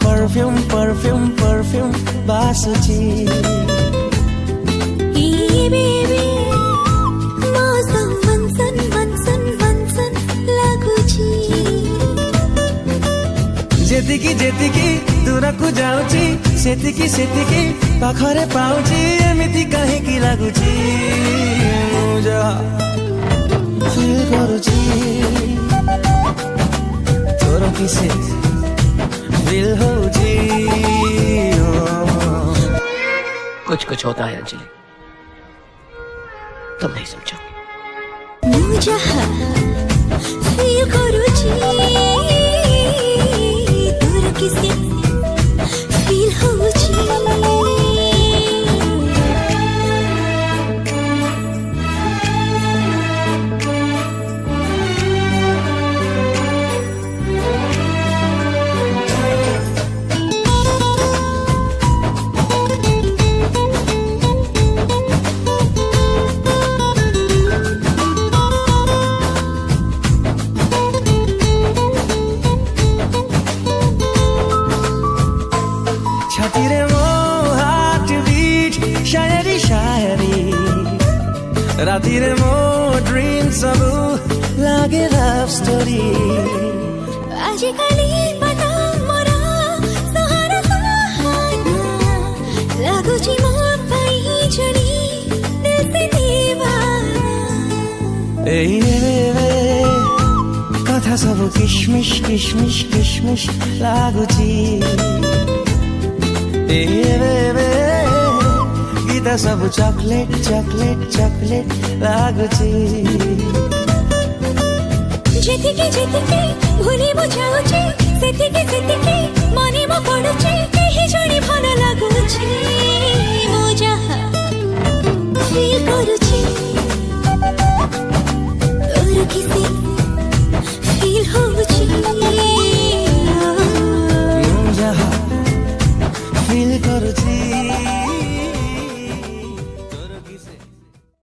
Perfume perfume perfume बासुची जेतिकी जेतिकी दूरकू जाउची सेतिकी सेतिकी पाखरे पाउची एमिति काहेकि लागुची मु जहा फील करूची तोर किसे फील होची कुछ कुछ होता है अंजलि, तुम नहीं समझोगे। मु जहा फील करूची किसी फील होची छातीरे मो हार्ट बीट शायरी शायरी रातिरे मो ड्रीम सबु लागे लव स्टोरी आजिकाली पता मोरा सहारा सहारा लागुची मो पाई जणी दिल से दीवाना ए कथा सबु किशमिश किशमिश किशमिश लागुची गीता सब चॉकलेट चॉकलेट चॉकलेट लागुची जेतिकी जेतिकी भूली बुझाउची सेतिकी सेतिकी मने मो पडुची केही जणी